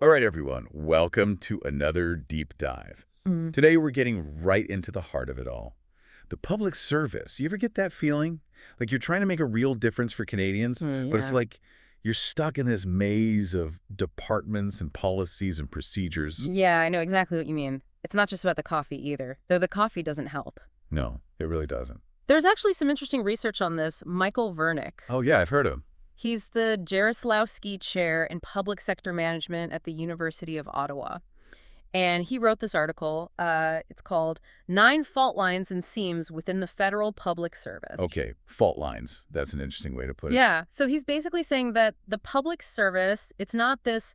All right, everyone, welcome to another deep dive. Mm. Today, we're getting right into the heart of it all. The public service. You ever get that feeling? Like you're trying to make a real difference for Canadians, but it's Yeah. like you're stuck in this maze of departments and policies and procedures. Yeah, I know exactly what you mean. It's not just about the coffee either, though the coffee doesn't help. No, it really doesn't. There's actually some interesting research on this. Michael Vernick. Oh, yeah, I've heard of him. He's the Jaroslawski Chair in Public Sector Management at the University of Ottawa. And he wrote this article. It's called Nine Fault Lines and Seams Within the Federal Public Service. Okay, fault lines. That's an interesting way to put it. Yeah, so he's basically saying that the public service, it's not this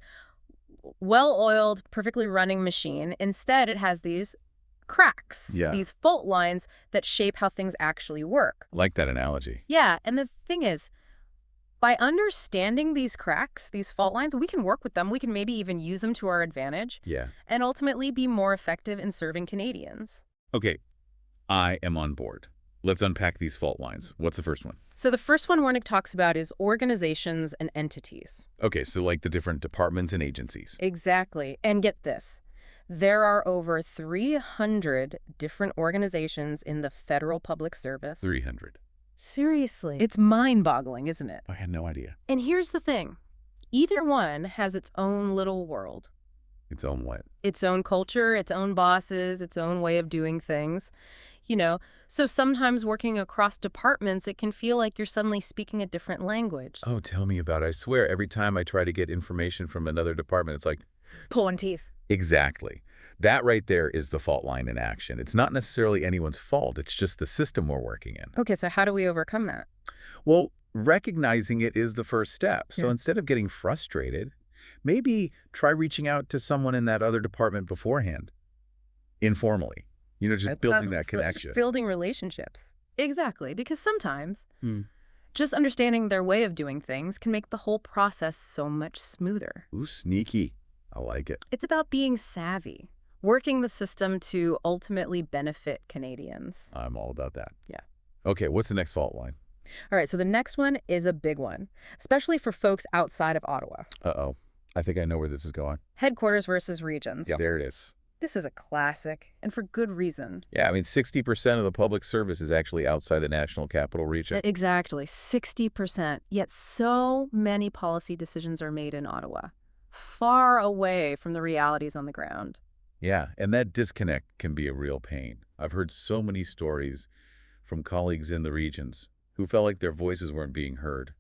well-oiled, perfectly running machine. Instead, it has these cracks, Yeah. these fault lines that shape how things actually work. Like that analogy. Yeah, and the thing is, by understanding these cracks, these fault lines, we can work with them. We can maybe even use them to our advantage Yeah. and ultimately be more effective in serving Canadians. Okay, I am on board. Let's unpack these fault lines. What's the first one? So the first one Wernick talks about is organizations and entities. Okay, so like the different departments and agencies. Exactly. And get this. There are over 300 different organizations in the federal public service. 300. Seriously. It's mind-boggling, isn't it? I had no idea. And here's the thing. Either one has its own little world. Its own what? Its own culture, its own bosses, its own way of doing things. So sometimes working across departments, it can feel like you're suddenly speaking a different language. Oh, tell me about it. I swear, every time I try to get information from another department, it's like, Pulling teeth. exactly. That right there is the fault line in action. It's not necessarily anyone's fault. It's just the system we're working in. Okay, so how do we overcome that? Well, recognizing it is the first step. So Yeah. instead of getting frustrated, maybe try reaching out to someone in that other department beforehand, informally. Just building that connection. Building relationships. Exactly, because sometimes Hmm. just understanding their way of doing things can make the whole process so much smoother. Ooh, sneaky. I like it. It's about being savvy, working the system to ultimately benefit Canadians. I'm all about that. Yeah. Okay, what's the next fault line? All right, so the next one is a big one, especially for folks outside of Ottawa. Uh-oh. I think I know where this is going. Headquarters versus regions. Yeah. There it is. This is a classic, and for good reason. Yeah, I mean, 60% of the public service is actually outside the national capital region. Exactly, 60%. Yet so many policy decisions are made in Ottawa, far away from the realities on the ground. Yeah, and that disconnect can be a real pain. I've heard so many stories from colleagues in the regions who felt like their voices weren't being heard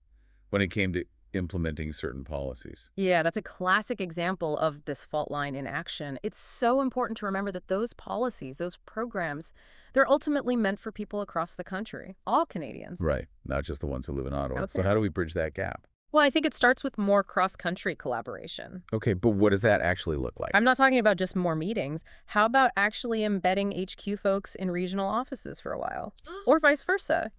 when it came to implementing certain policies. Yeah, that's a classic example of this fault line in action. It's so important to remember that those policies, those programs, they're ultimately meant for people across the country, all Canadians. Right, not just the ones who live in Ottawa. Out So there. how do we bridge that gap? Well, I think it starts with more cross-country collaboration. Okay, but what does that actually look like? I'm not talking about just more meetings. How about actually embedding HQ folks in regional offices for a while? Or vice versa.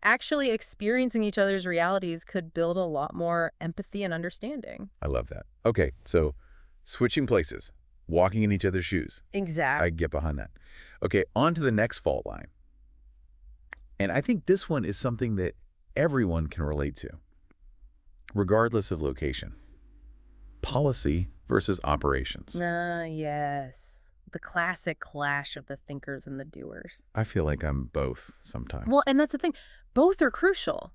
Actually experiencing each other's realities could build a lot more empathy and understanding. I love that. Okay, so switching places, walking in each other's shoes. Exactly. I get behind that. Okay, on to the next fault line. And I think this one is something that everyone can relate to, regardless of location. Policy versus operations. Yes. The classic clash of the thinkers and the doers. I feel like I'm both sometimes. Well, and that's the thing. Both are crucial,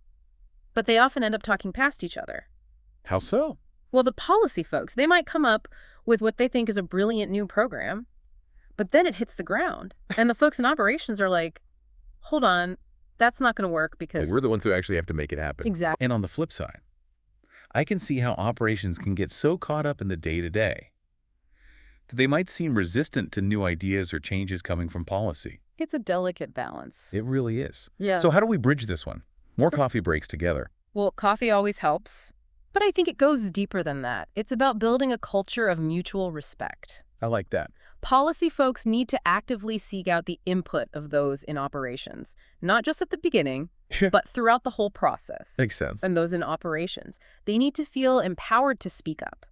but they often end up talking past each other. How so? Well, the policy folks, they might come up with what they think is a brilliant new program, but then it hits the ground. And the folks in operations are like, hold on, that's not going to work Like, because... we're the ones who actually have to make it happen. Exactly. And on the flip side, I can see how operations can get so caught up in the day-to-day that they might seem resistant to new ideas or changes coming from policy. It's a delicate balance. It really is. Yeah. So how do we bridge this one? More coffee breaks together. Well, coffee always helps, but I think it goes deeper than that. It's about building a culture of mutual respect. I like that. Policy folks need to actively seek out the input of those in operations, not just at the beginning, but throughout the whole process. Makes sense. And those in operations, they need to feel empowered to speak up,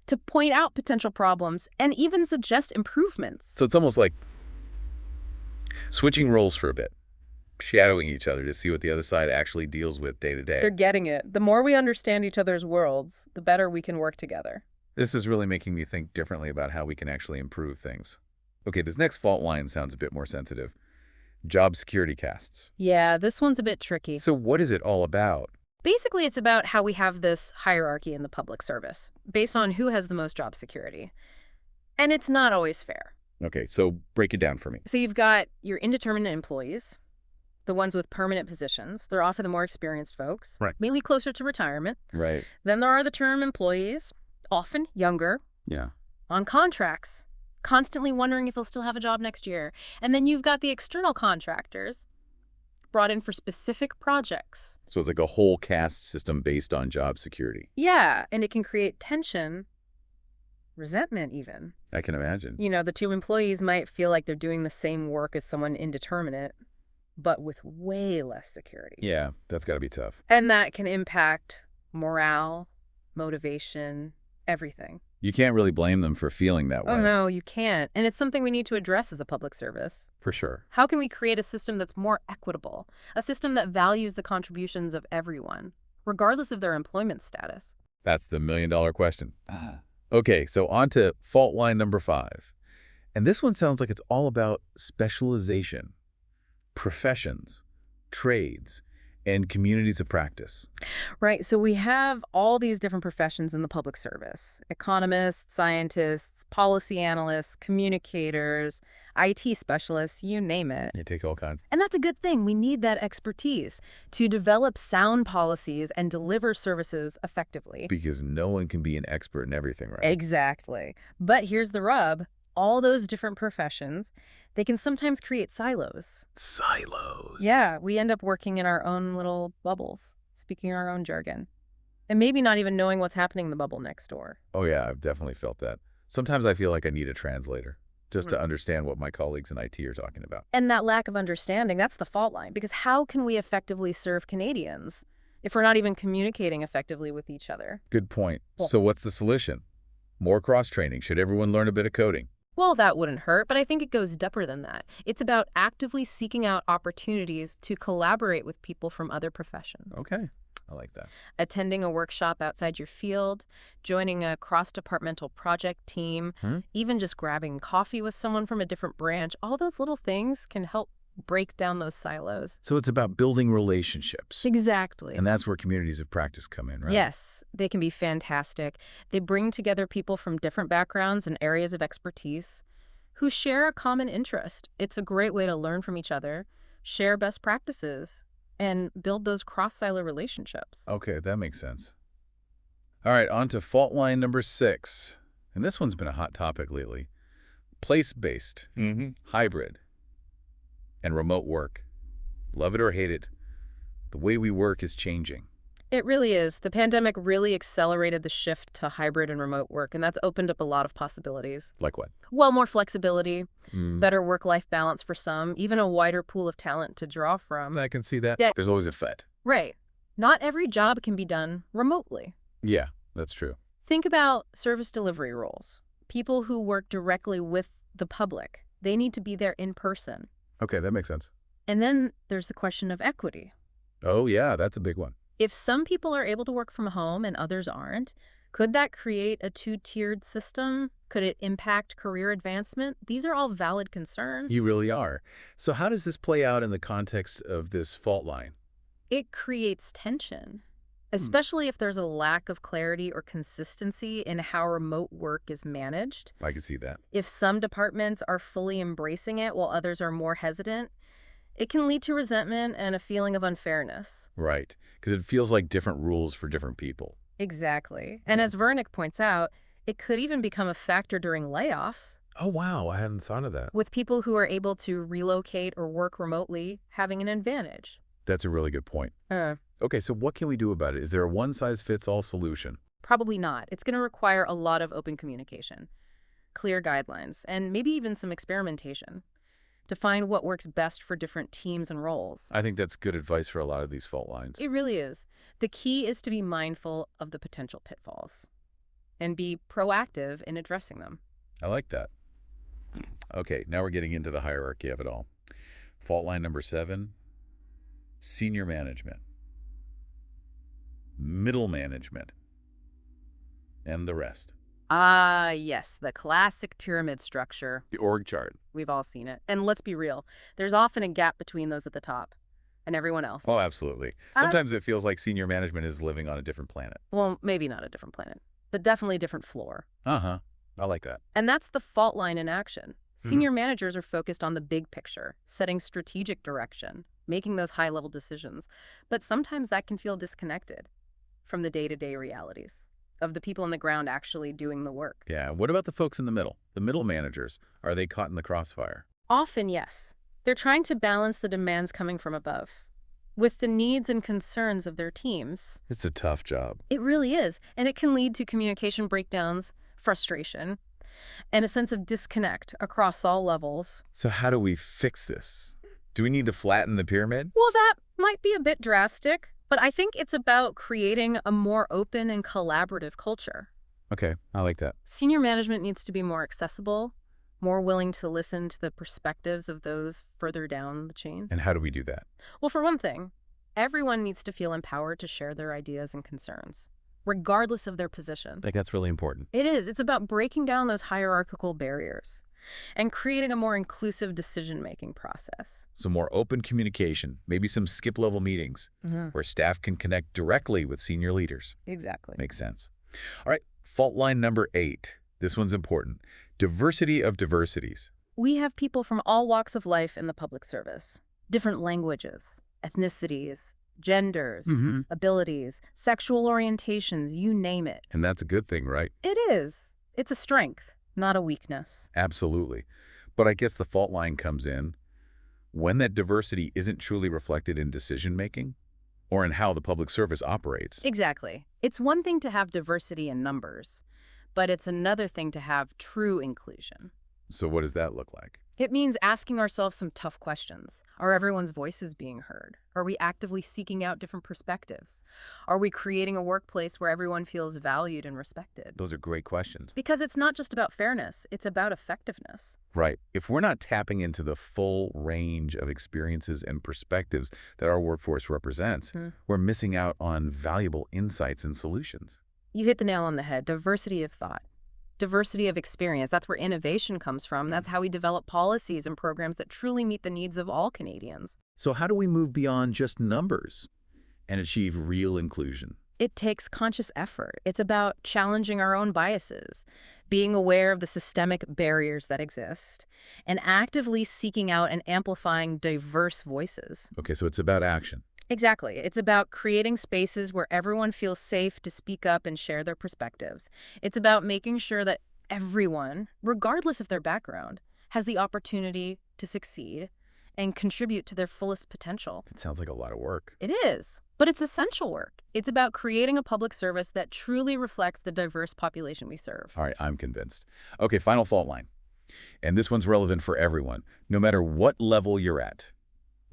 to point out potential problems, and even suggest improvements. So it's almost like switching roles for a bit, shadowing each other to see what the other side actually deals with day to They're day. getting it. The more we understand each other's worlds, the better we can work together. This is really making me think differently about how we can actually improve things. Okay, this next fault line sounds a bit more sensitive. Job security casts. Yeah, this one's a bit tricky. So what is it all about? Basically, it's about how we have this hierarchy in the public service based on who has the most job security. And it's not always fair. Okay, so break it down for me. So you've got your indeterminate employees, the ones with permanent positions. They're often the more experienced folks, Right. mainly closer to retirement. Right. Then there are the term employees, often younger, Yeah. on contracts, constantly wondering if they'll still have a job next year. And then you've got the external contractors brought in for specific projects. So it's like a whole caste system based on job security. Yeah, and it can create tension, resentment even. I can imagine. You know, the two employees might feel like they're doing the same work as someone indeterminate, but with way less security. Yeah, that's got to be tough. And that can impact morale, motivation, everything. You can't really blame them for feeling that way. Oh, no, you can't. And it's something we need to address as a public service. For sure. How can we create a system that's more equitable, a system that values the contributions of everyone, regardless of their employment status? That's the million-dollar question. Okay, so on to fault line number 5. And this one sounds like it's all about specialization, professions, trades, and communities of practice. Right. So we have all these different professions in the public service: economists, scientists, policy analysts, communicators, IT specialists, you name it. It takes all kinds. And that's a good thing. We need that expertise to develop sound policies and deliver services effectively. Because no one can be an expert in everything, right? Exactly. But here's the rub. All those different professions, they can sometimes create silos. Silos. Yeah, we end up working in our own little bubbles, speaking our own jargon, and maybe not even knowing what's happening in the bubble next door. Oh, yeah, I've definitely felt that. Sometimes I feel like I need a translator just to understand what my colleagues in IT are talking about. And that lack of understanding, that's the fault line, because how can we effectively serve Canadians if we're not even communicating effectively with each other? Good point. Well- So what's the solution? More cross-training. Should everyone learn a bit of coding? Well, that wouldn't hurt, but I think it goes deeper than that. It's about actively seeking out opportunities to collaborate with people from other professions. Okay, I like that. Attending a workshop outside your field, joining a cross-departmental project team, even just grabbing coffee with someone from a different branch, all those little things can help break down those silos. So it's about building relationships. Exactly. And that's where communities of practice come in, right? Yes, they can be fantastic. They bring together people from different backgrounds and areas of expertise who share a common interest. It's a great way to learn from each other, share best practices, and build those cross-silo relationships. Okay, that makes sense. All right, on to fault line number 6. And this one's been a hot topic lately. Place-based, hybrid, and remote work. Love it or hate it, the way we work is changing. It really is. The pandemic really accelerated the shift to hybrid and remote work, and that's opened up a lot of possibilities. Like what? Well, more flexibility, better work-life balance for some, even a wider pool of talent to draw from. I can see that. Yeah. There's always a FET. Right. Not every job can be done remotely. Yeah, that's true. Think about service delivery roles. People who work directly with the public. They need to be there in person. Okay, that makes sense. And then there's the question of equity. Oh, yeah, that's a big one. If some people are able to work from home and others aren't, could that create a two-tiered system? Could it impact career advancement? These are all valid concerns. You really are. So how does this play out in the context of this fault line? It creates tension, especially if there's a lack of clarity or consistency in how remote work is managed. I can see that. If some departments are fully embracing it while others are more hesitant, it can lead to resentment and a feeling of unfairness. Right, because it feels like different rules for different people. Exactly. And as Vernick points out, it could even become a factor during layoffs, Oh, wow, I hadn't thought of that. with people who are able to relocate or work remotely having an advantage. That's a really good point. Okay, so what can we do about it? Is there a one-size-fits-all solution? Probably not. It's going to require a lot of open communication, clear guidelines, and maybe even some experimentation to find what works best for different teams and roles. I think that's good advice for a lot of these fault lines. It really is. The key is to be mindful of the potential pitfalls and be proactive in addressing them. I like that. Okay, now we're getting into the hierarchy of it all. Fault line number 7, senior management, middle management, and the rest. Ah, yes, the classic pyramid structure. The org chart. We've all seen it. And let's be real, there's often a gap between those at the top and everyone Oh, else. absolutely. Uh, Sometimes it feels like senior management is living on a different planet. well, maybe not a different planet, but definitely a different floor. Uh-huh. I like that. And that's the fault line in action. Mhm. Senior managers are focused on the big picture, setting strategic direction, making those high-level decisions. But sometimes that can feel disconnected from the day-to-day realities of the people on the ground actually doing the work. Yeah. What about the folks in the middle? The middle managers. Are they caught in the crossfire? Often, yes. They're trying to balance the demands coming from above with the needs and concerns of their teams. It's a tough job. It really is. And it can lead to communication breakdowns, frustration, and a sense of disconnect across all levels. So how do we fix this? Do we need to flatten the pyramid? Well, that might be a bit drastic, but I think it's about creating a more open and collaborative culture. Okay, I like that. Senior management needs to be more accessible, more willing to listen to the perspectives of those further down the chain. And how do we do that? Well, for one thing, everyone needs to feel empowered to share their ideas and concerns, regardless of their position. I think that's really important. It is. It's about breaking down those hierarchical barriers and creating a more inclusive decision-making process. So more open communication, maybe some skip-level meetings where staff can connect directly with senior leaders. Exactly. Makes sense. All right, fault line number 8. This one's important. Diversity of diversities. We have people from all walks of life in the public service. Different languages, ethnicities, genders, abilities, sexual orientations, you name it. And that's a good thing, right? It is. It's a strength, not a weakness. Absolutely. But I guess the fault line comes in when that diversity isn't truly reflected in decision-making or in how the public service operates. Exactly. It's one thing to have diversity in numbers, but it's another thing to have true inclusion. So what does that look like? It means asking ourselves some tough questions. Are everyone's voices being heard? Are we actively seeking out different perspectives? Are we creating a workplace where everyone feels valued and respected? Those are great questions. Because it's not just about fairness, it's about effectiveness. Right. If we're not tapping into the full range of experiences and perspectives that our workforce represents, we're missing out on valuable insights and solutions. You hit the nail on the head. Diversity of thought. Diversity of experience. That's where innovation comes from. That's how we develop policies and programs that truly meet the needs of all Canadians. So how do we move beyond just numbers and achieve real inclusion? It takes conscious effort. It's about challenging our own biases, being aware of the systemic barriers that exist, and actively seeking out and amplifying diverse voices. Okay, so it's about action. Exactly. It's about creating spaces where everyone feels safe to speak up and share their perspectives. It's about making sure that everyone, regardless of their background, has the opportunity to succeed and contribute to their fullest potential. It sounds like a lot of work. It is, but it's essential work. It's about creating a public service that truly reflects the diverse population we serve. All right, I'm convinced. Okay, final fault line. And this one's relevant for everyone, no matter what level you're at.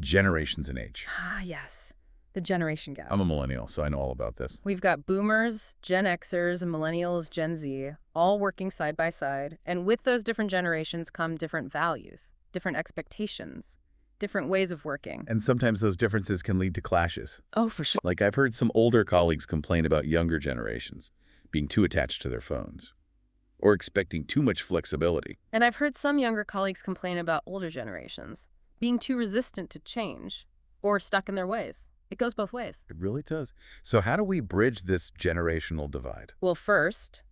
Generations in age. Ah, yes. The generation gap. I'm a millennial, so I know all about this. We've got boomers, Gen Xers, millennials, Gen Z, all working side by side. And with those different generations come different values, different expectations, different ways of working. And sometimes those differences can lead to clashes. Oh, for sure. Like I've heard some older colleagues complain about younger generations being too attached to their phones or expecting too much flexibility. And I've heard some younger colleagues complain about older generations being too resistant to change or stuck in their ways. It goes both ways. It really does. So how do we bridge this generational divide? Well, first,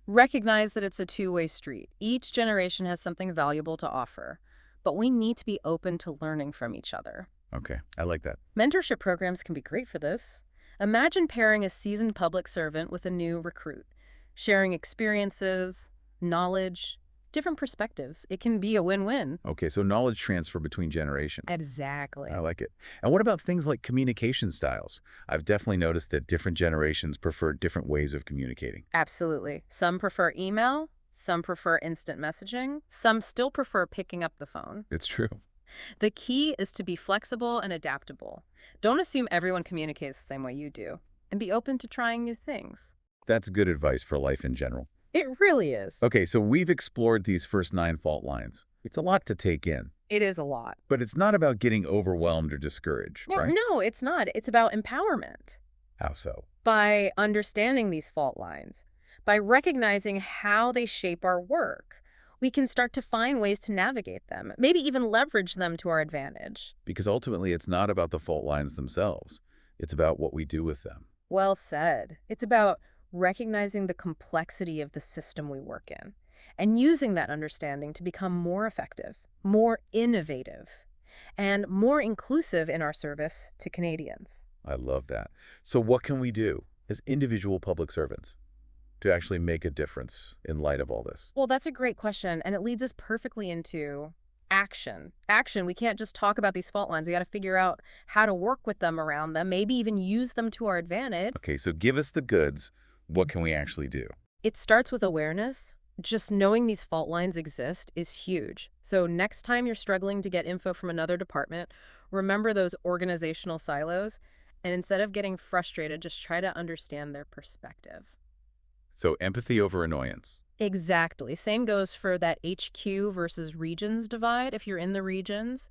recognize that it's a two-way street. Each generation has something valuable to offer, but we need to be open to learning from each other. Okay, I like that. Mentorship programs can be great for this. Imagine pairing a seasoned public servant with a new recruit, sharing experiences, knowledge, different perspectives. It can be a win-win. Okay, so knowledge transfer between generations. Exactly. I like it. And what about things like communication styles? I've definitely noticed that different generations prefer different ways of communicating. Absolutely. Some prefer email, some prefer instant messaging, some still prefer picking up the phone. It's true. The key is to be flexible and adaptable. Don't assume everyone communicates the same way you do, and be open to trying new things. That's good advice for life in general. It really is. Okay, so we've explored these first 9 fault lines. It's a lot to take in. It is a lot. But it's not about getting overwhelmed or discouraged, right? No, it's not. It's about empowerment. How so? By understanding these fault lines, By recognizing how they shape our work, we can start to find ways to navigate them, maybe even leverage them to our advantage. Because ultimately, it's not about the fault lines themselves. It's about what we do with them. Well said. It's about recognizing the complexity of the system we work in and using that understanding to become more effective, more innovative, and more inclusive in our service to Canadians. I love that. So what can we do as individual public servants to actually make a difference in light of all this? Well, that's a great question, and it leads us perfectly into action. Action, we can't just talk about these fault lines. We got to figure out how to work with them around them, maybe even use them to our advantage. Okay, so give us the goods. What can we actually do? It starts with awareness. Just knowing these fault lines exist is huge. So next time you're struggling to get info from another department, remember those organizational silos, and instead of getting frustrated, just try to understand their perspective. So empathy over annoyance. Exactly. Same goes for that HQ versus regions divide. If you're in the regions,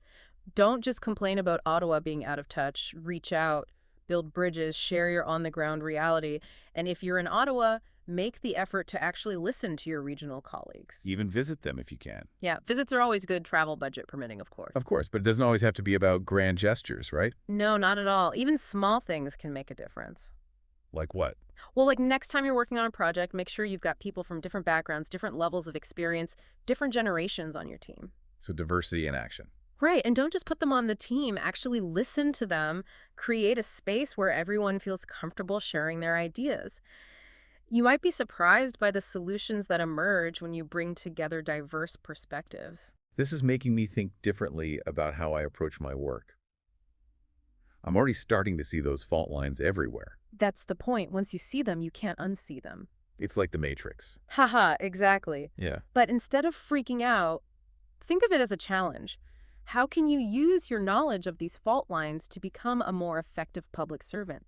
don't just complain about Ottawa being out of touch. Reach out, build bridges, share your on-the-ground reality. And if you're in Ottawa, make the effort to actually listen to your regional colleagues. Even visit them if you can. Yeah, visits are always good, travel budget permitting, of course. Of course, but it doesn't always have to be about grand gestures, right? No, not at all. Even small things can make a difference. Like what? Well, like next time you're working on a project, make sure you've got people from different backgrounds, different levels of experience, different generations on your team. So diversity in action. Right, and don't just put them on the team. Actually listen to them, create a space where everyone feels comfortable sharing their ideas. You might be surprised by the solutions that emerge when you bring together diverse perspectives. This is making me think differently about how I approach my work. I'm already starting to see those fault lines everywhere. That's the point. Once you see them, you can't unsee them. It's like the Matrix. Haha, exactly. Yeah. But instead of freaking out, think of it as a challenge. How can you use your knowledge of these fault lines to become a more effective public servant?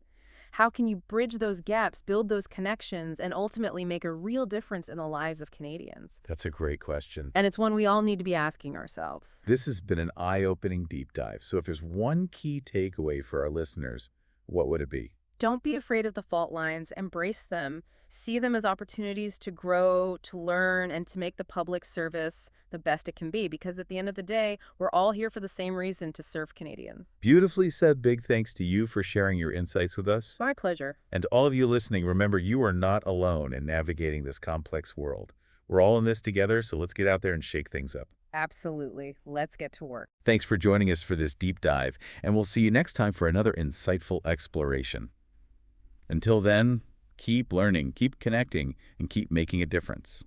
How can you bridge those gaps, build those connections, and ultimately make a real difference in the lives of Canadians? That's a great question. And it's one we all need to be asking ourselves. This has been an eye-opening deep dive. So if there's one key takeaway for our listeners, what would it be? Don't be afraid of the fault lines. Embrace them. See them as opportunities to grow, to learn, and to make the public service the best it can be. Because at the end of the day, we're all here for the same reason, to serve Canadians. Beautifully said. Big thanks to you for sharing your insights with us. My pleasure. And to all of you listening, remember you are not alone in navigating this complex world. We're all in this together, so let's get out there and shake things up. Absolutely. Let's get to work. Thanks for joining us for this deep dive, and we'll see you next time for another insightful exploration. Until then, keep learning, keep connecting, and keep making a difference.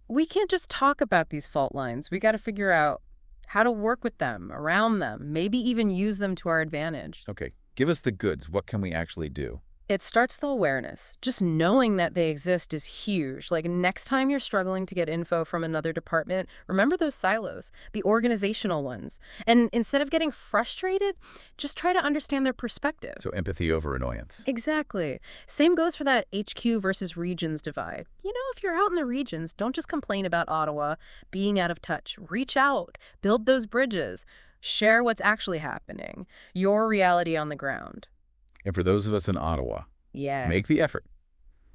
We can't just talk about these fault lines. We got to figure out how to work with them, around them, maybe even use them to our advantage. Okay, give us the goods. What can we actually do? It starts with awareness. Just knowing that they exist is huge. Like next time you're struggling to get info from another department, remember those silos, the organizational ones. And instead of getting frustrated, just try to understand their perspective. So empathy over annoyance. Exactly. Same goes for that HQ versus regions divide. You know, if you're out in the regions, don't just complain about Ottawa being out of touch. Reach out, build those bridges, share what's actually happening, your reality on the ground. And for those of us in Ottawa, Yeah. make the effort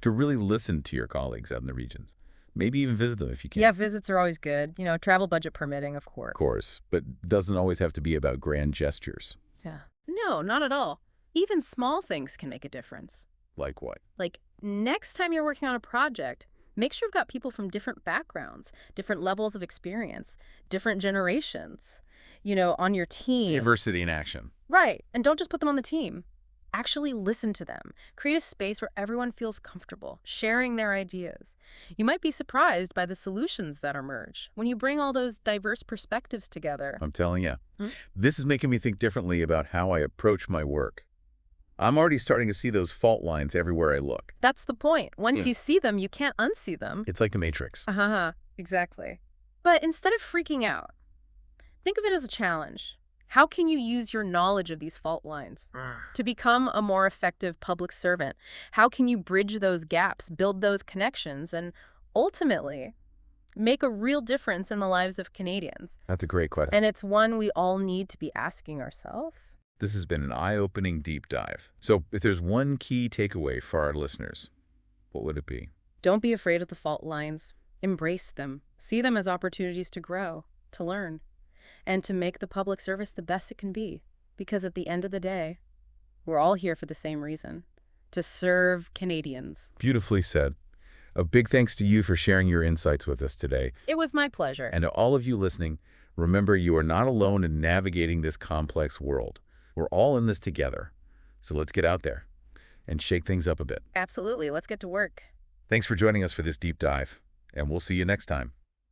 to really listen to your colleagues out in the regions. Maybe even visit them if you can. Yeah, visits are always good. You know, travel budget permitting, of course. Of course, but doesn't always have to be about grand gestures. Yeah. No, not at all. Even small things can make a difference. Like what? Like, next time you're working on a project, make sure you've got people from different backgrounds, different levels of experience, different generations, you know, on your team. Diversity in action. Right. And don't just put them on the team. Actually listen to them. Create a space where everyone feels comfortable sharing their ideas. You might be surprised by the solutions that emerge when you bring all those diverse perspectives together. I'm telling you. Hmm? This is making me think differently about how I approach my work. I'm already starting to see those fault lines everywhere I look. That's the point. Once you see them, you can't unsee them. It's like the Matrix. Exactly. But instead of freaking out, think of it as a challenge. How can you use your knowledge of these fault lines to become a more effective public servant? How can you bridge those gaps, build those connections, and ultimately make a real difference in the lives of Canadians? That's a great question. And it's one we all need to be asking ourselves. This has been an eye-opening deep dive. So if there's one key takeaway for our listeners, what would it be? Don't be afraid of the fault lines. Embrace them. See them as opportunities to grow, to learn, and to make the public service the best it can be. Because at the end of the day, we're all here for the same reason, to serve Canadians. Beautifully said. A big thanks to you for sharing your insights with us today. It was my pleasure. And to all of you listening, remember you are not alone in navigating this complex world. We're all in this together. So let's get out there and shake things up a bit. Absolutely. Let's get to work. Thanks for joining us for this deep dive, and we'll see you next time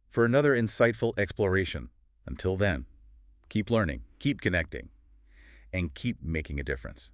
for another insightful exploration. Until then, keep learning, keep connecting, and keep making a difference.